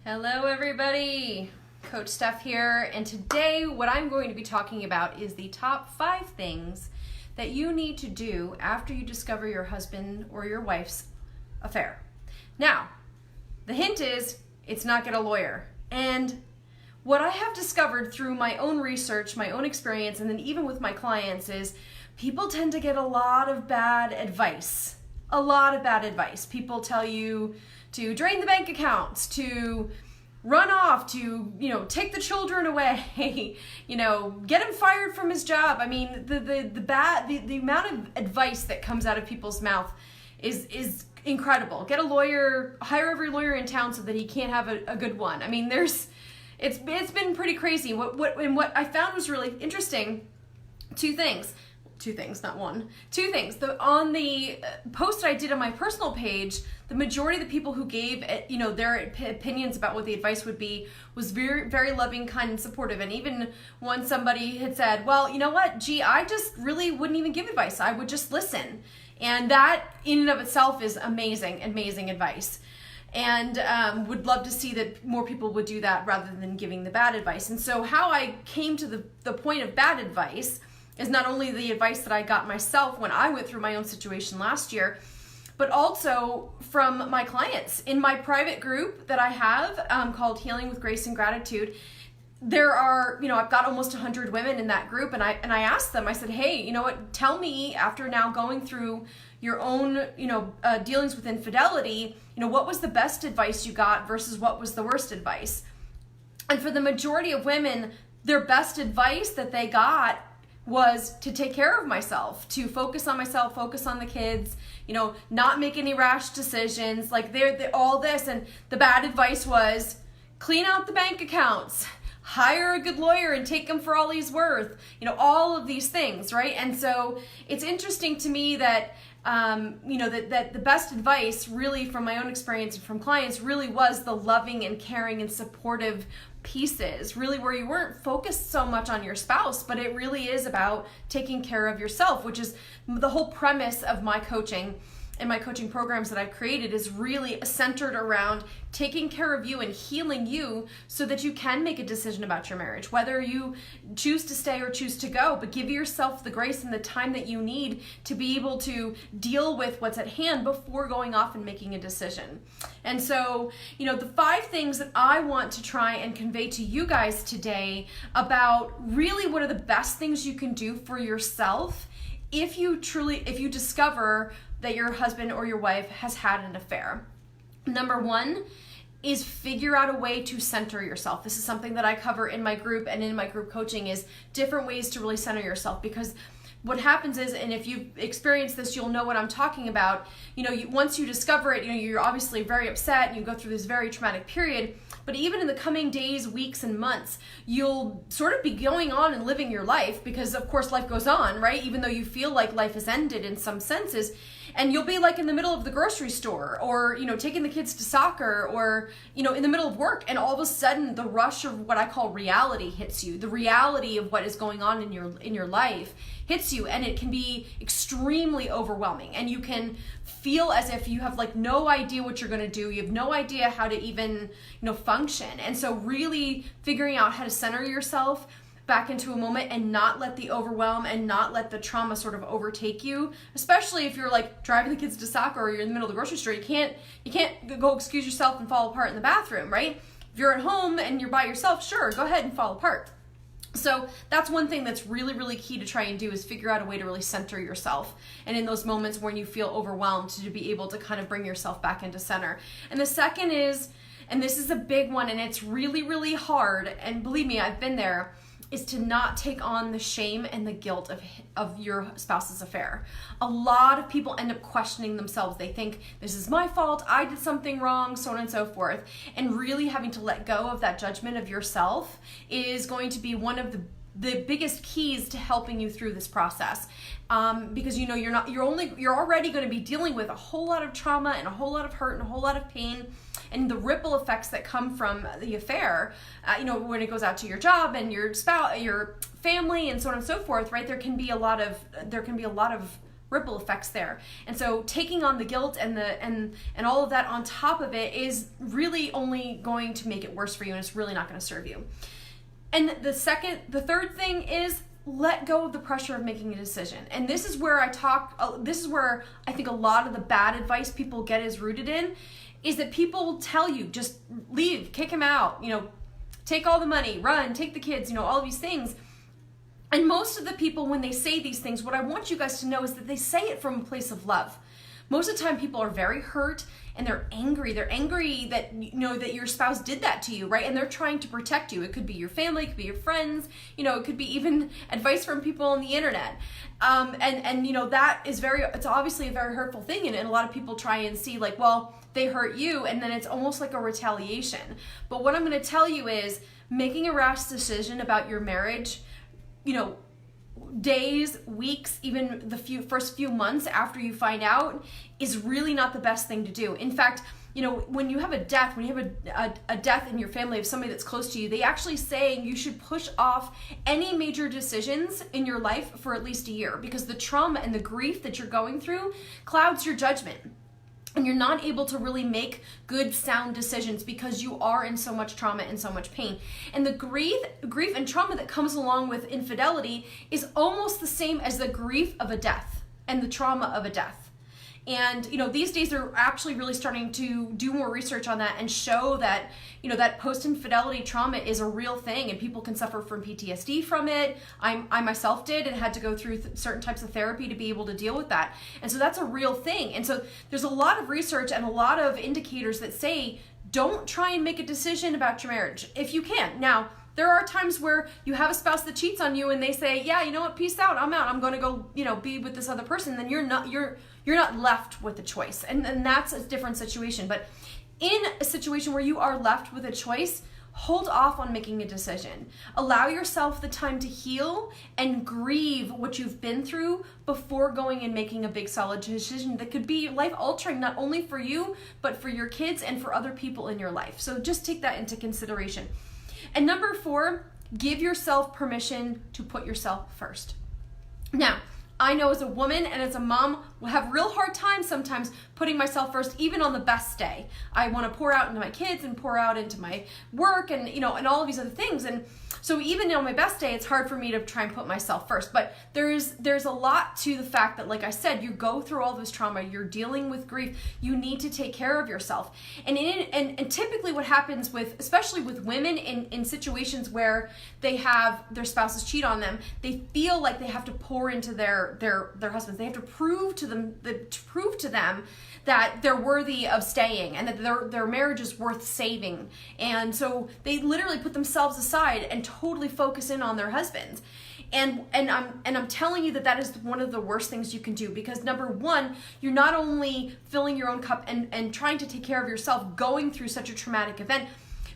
Hello everybody, Coach Steph here, and today what I'm going to be talking about is the top 5 things that you need to do after you discover your husband or your wife's affair. Now, the hint is, it's not get a lawyer. And what I have discovered through my own research, my own experience, and then even with my clients is people tend to get a lot of bad advice. A lot of bad advice. People tell you to drain the bank accounts, to run off, to, take the children away, get him fired from his job. I mean, the amount of advice that comes out of people's mouth is incredible. Get a lawyer, hire every lawyer in town so that he can't have a good one. I mean, it's been pretty crazy. What I found was really interesting, two things, not one. Two things. On the post I did on my personal page, the majority of the people who gave their opinions about what the advice would be was very, very loving, kind, and supportive. And even when somebody had said, well, you know what, I just really wouldn't even give advice. I would just listen. And that in and of itself is amazing, amazing advice. And would love to see that more people would do that rather than giving the bad advice. And so how I came to the point of bad advice is not only the advice that I got myself when I went through my own situation last year, but also from my clients. In my private group that I have called Healing with Grace and Gratitude, there are, I've got almost 100 women in that group, and I asked them, I said, hey, you know what, tell me, after now going through your own, dealings with infidelity, what was the best advice you got versus what was the worst advice? And for the majority of women, their best advice that they got was to take care of myself, to focus on myself, focus on the kids, not make any rash decisions, like they're all this. And the bad advice was clean out the bank accounts, hire a good lawyer and take him for all he's worth, all of these things, right? And so it's interesting to me that that the best advice really from my own experience and from clients really was the loving and caring and supportive pieces, really where you weren't focused so much on your spouse, but it really is about taking care of yourself, which is the whole premise of my coaching and my coaching programs that I've created is really centered around taking care of you and healing you so that you can make a decision about your marriage, whether you choose to stay or choose to go, but give yourself the grace and the time that you need to be able to deal with what's at hand before going off and making a decision. And so, the 5 things that I want to try and convey to you guys today about really what are the best things you can do for yourself if you discover that your husband or your wife has had an affair. Number 1 is figure out a way to center yourself. This is something that I cover in my group and in my group coaching is different ways to really center yourself, because what happens is, and if you've experienced this, you'll know what I'm talking about. Once you discover it, you're obviously very upset and you go through this very traumatic period. But even in the coming days, weeks, and months, you'll sort of be going on and living your life because, of course, life goes on, right? Even though you feel like life has ended in some senses. And you'll be like in the middle of the grocery store or, taking the kids to soccer or, in the middle of work. And all of a sudden, the rush of what I call reality hits you. The reality of what is going on in your life hits you, and it can be extremely overwhelming. And you can feel as if you have like no idea what you're going to do. You have no idea how to even, function. And so really figuring out how to center yourself back into a moment and not let the overwhelm and not let the trauma sort of overtake you, especially if you're like driving the kids to soccer or you're in the middle of the grocery store. You can't go excuse yourself and fall apart in the bathroom, right? If you're at home and you're by yourself, sure, go ahead and fall apart. So that's one thing that's really, really key to try and do is figure out a way to really center yourself. And in those moments when you feel overwhelmed, to be able to kind of bring yourself back into center. And the second is, and this is a big one, and it's really, really hard, and believe me, I've been there, is to not take on the shame and the guilt of your spouse's affair. A lot of people end up questioning themselves. They think, this is my fault, I did something wrong, so on and so forth. And really having to let go of that judgment of yourself is going to be one of the biggest keys to helping you through this process. Because you're already going to be dealing with a whole lot of trauma and a whole lot of hurt and a whole lot of pain, and the ripple effects that come from the affair, when it goes out to your job and your spouse, your family, and so on and so forth, right? There can be a lot of ripple effects there. And so taking on the guilt and all of that on top of it is really only going to make it worse for you, and it's really not going to serve you. And the third thing is let go of the pressure of making a decision. And this is where I think a lot of the bad advice people get is rooted in, is that people tell you, just leave, kick him out, take all the money, run, take the kids, all of these things. And most of the people, when they say these things, what I want you guys to know is that they say it from a place of love. Most of the time people are very hurt and they're angry. They're angry that that your spouse did that to you, right? And they're trying to protect you. It could be your family, it could be your friends, it could be even advice from people on the internet. That is it's obviously a very hurtful thing. And a lot of people try and see like, well, they hurt you, and then it's almost like a retaliation. But what I'm going to tell you is making a rash decision about your marriage, days, weeks, even the first few months after you find out is really not the best thing to do. In fact, when you have a death in your family of somebody that's close to you, they actually say you should push off any major decisions in your life for at least a year, because the trauma and the grief that you're going through clouds your judgment. And you're not able to really make good, sound decisions because you are in so much trauma and so much pain. And the grief and trauma that comes along with infidelity is almost the same as the grief of a death and the trauma of a death. And, these days they're actually really starting to do more research on that and show that, that post-infidelity trauma is a real thing, and people can suffer from PTSD from it. I myself did, and had to go through certain types of therapy to be able to deal with that. And so that's a real thing. And so there's a lot of research and a lot of indicators that say, don't try and make a decision about your marriage if you can. Now, there are times where you have a spouse that cheats on you and they say, yeah, you know what, peace out, I'm out, I'm going to go, be with this other person. Then you're not left with a choice. And that's a different situation. But in a situation where you are left with a choice, hold off on making a decision. Allow yourself the time to heal and grieve what you've been through before going and making a big solid decision that could be life altering, not only for you, but for your kids and for other people in your life. So just take that into consideration. And number 4, give yourself permission to put yourself first. Now, I know as a woman and as a mom, will have real hard time sometimes putting myself first, even on the best day. I want to pour out into my kids and pour out into my work and, and all of these other things. And so even on my best day, it's hard for me to try and put myself first. But there's a lot to the fact that, like I said, you go through all this trauma, you're dealing with grief, you need to take care of yourself. And typically what happens especially with women in situations where they have their spouses cheat on them, they feel like they have to pour into their husbands. They have to prove to them that they're worthy of staying and that their marriage is worth saving. And so they literally put themselves aside and totally focus in on their husbands. And I'm telling you that is one of the worst things you can do, because number 1, you're not only filling your own cup and trying to take care of yourself going through such a traumatic event,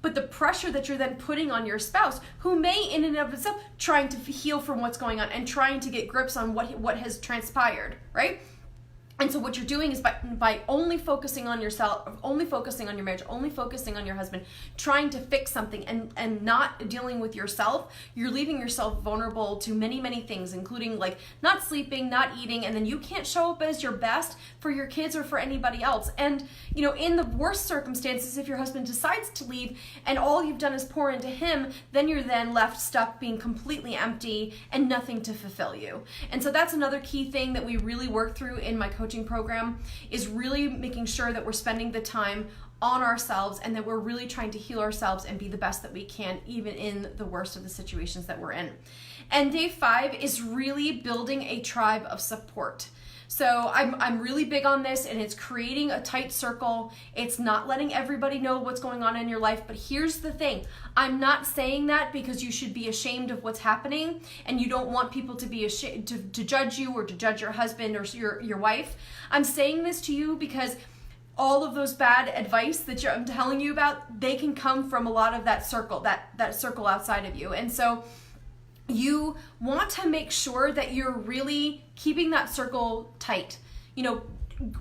but the pressure that you're then putting on your spouse, who may in and of itself trying to heal from what's going on and trying to get grips on what has transpired, right? And so what you're doing is by only focusing on yourself, only focusing on your marriage, only focusing on your husband, trying to fix something and not dealing with yourself, you're leaving yourself vulnerable to many, many things, including like not sleeping, not eating, and then you can't show up as your best for your kids or for anybody else. And, in the worst circumstances, if your husband decides to leave and all you've done is pour into him, then you're then left stuck being completely empty and nothing to fulfill you. And so that's another key thing that we really work through in my coaching program, is really making sure that we're spending the time on ourselves and that we're really trying to heal ourselves and be the best that we can, even in the worst of the situations that we're in. And day 5 is really building a tribe of support. So I'm really big on this, and it's creating a tight circle. It's not letting everybody know what's going on in your life. But here's the thing. I'm not saying that because you should be ashamed of what's happening and you don't want people to be ashamed to judge you or to judge your husband or your wife. I'm saying this to you because all of those bad advice that I'm telling you about, they can come from a lot of that circle, that circle outside of you. And so you want to make sure that you're really keeping that circle tight.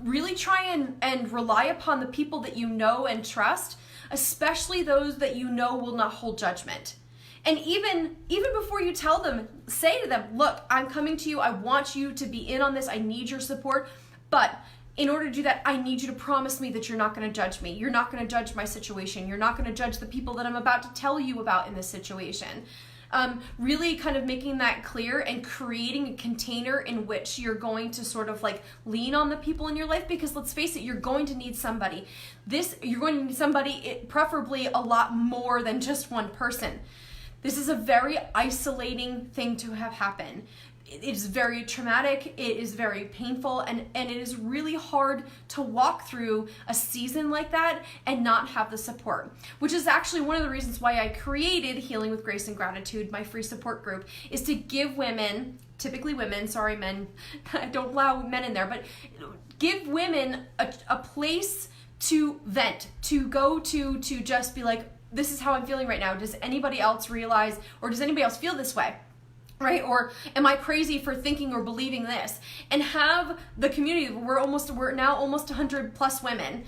Really try and rely upon the people that you know and trust, especially those that you know will not hold judgment. And even before you tell them, say to them, look, I'm coming to you. I want you to be in on this. I need your support. But in order to do that, I need you to promise me that you're not going to judge me. You're not going to judge my situation. You're not going to judge the people that I'm about to tell you about in this situation. Really kind of making that clear and creating a container in which you're going to sort of like lean on the people in your life, because let's face it, you're going to need somebody. You're going to need somebody, preferably a lot more than just one person. This is a very isolating thing to have happen. It is very traumatic, it is very painful, and it is really hard to walk through a season like that and not have the support, which is actually one of the reasons why I created Healing with Grace and Gratitude, my free support group, is to give women, typically women, sorry men, I don't allow men in there, but give women a place to vent, to go to just be like, this is how I'm feeling right now. Does anybody else realize, or does anybody else feel this way? Right? Or am I crazy for thinking or believing this? And have the community, we're now almost 100 plus women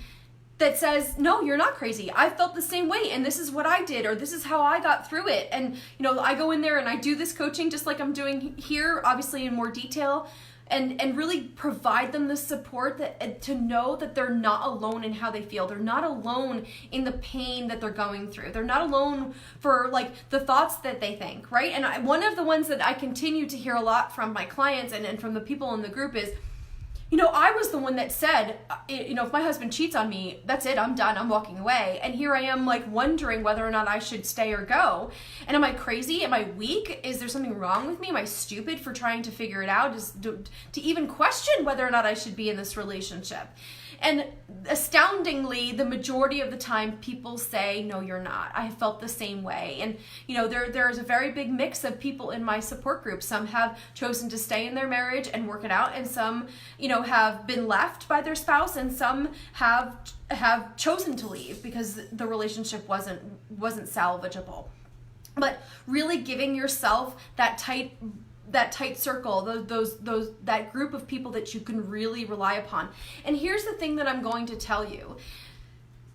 that says, no, you're not crazy. I felt the same way, and this is what I did, or this is how I got through it. And I go in there and I do this coaching just like I'm doing here, obviously in more detail, and really provide them the support to know that they're not alone in how they feel. They're not alone in the pain that they're going through. They're not alone for like the thoughts that they think, right? And one of the ones that I continue to hear a lot from my clients and from the people in the group is, I was the one that said, if my husband cheats on me, that's it, I'm done, I'm walking away. And here I am like wondering whether or not I should stay or go. And am I crazy? Am I weak? Is there something wrong with me? Am I stupid for trying to figure it out? To even question whether or not I should be in this relationship? And astoundingly, the majority of the time people say, no, you're not. I felt the same way. And, there's a very big mix of people in my support group. Some have chosen to stay in their marriage and work it out. And some, have been left by their spouse. And some have chosen to leave because the relationship wasn't salvageable. But really giving yourself that tight circle, that group of people that you can really rely upon. And here's the thing that I'm going to tell you.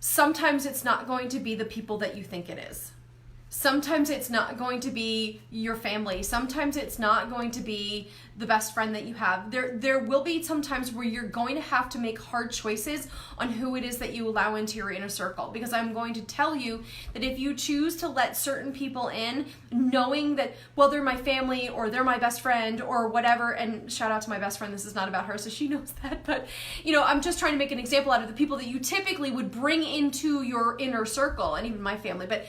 Sometimes it's not going to be the people that you think it is. Sometimes it's not going to be your family. Sometimes it's not going to be the best friend that you have. There will be some times where you're going to have to make hard choices on who it is that you allow into your inner circle. Because I'm going to tell you that if you choose to let certain people in, knowing that, well, they're my family or they're my best friend or whatever, and shout out to my best friend, this is not about her, so she knows that, but I'm just trying to make an example out of the people that you typically would bring into your inner circle, and even my family, but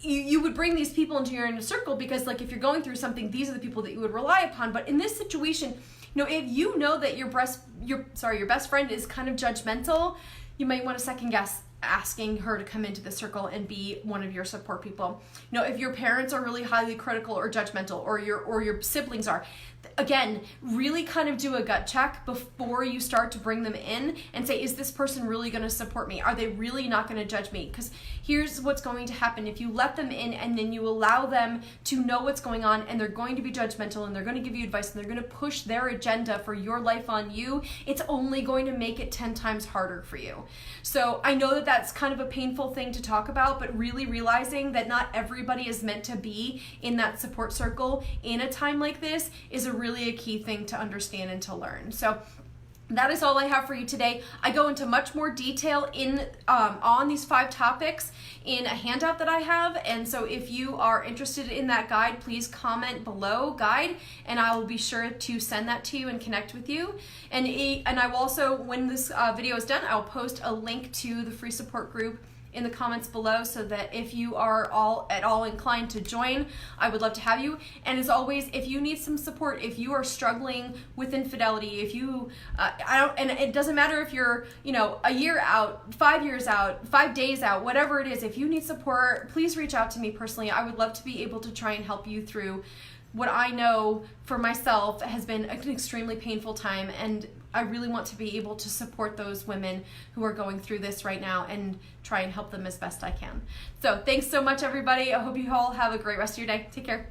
you would bring these people into your inner circle because, like, if you're going through something, these are the people that you would rely upon. But in this situation, if you know that your best friend is kind of judgmental, you might want to second guess asking her to come into the circle and be one of your support people. If your parents are really highly critical or judgmental, or your siblings are, again, really kind of do a gut check before you start to bring them in and say, is this person really going to support me? Are they really not going to judge me? Because here's what's going to happen. If you let them in and then you allow them to know what's going on, and they're going to be judgmental and they're going to give you advice and they're going to push their agenda for your life on you, it's only going to make it 10 times harder for you. So I know that that's kind of a painful thing to talk about, but really realizing that not everybody is meant to be in that support circle in a time like this is really a key thing to understand and to learn. So that is all I have for you today. I go into much more detail on these 5 topics in a handout that I have, and so if you are interested in that guide, please comment below guide, and I will be sure to send that to you and connect with you. And I will also, when this video is done, I'll post a link to the free support group in the comments below, so that if you are at all inclined to join, I would love to have you. And as always, if you need some support, if you are struggling with infidelity, if you and it doesn't matter if you're a year out, 5 years out, 5 days out, whatever it is, if you need support, please reach out to me personally. I would love to be able to try and help you through what I know for myself has been an extremely painful time, and I really want to be able to support those women who are going through this right now and try and help them as best I can. So thanks so much, everybody. I hope you all have a great rest of your day. Take care.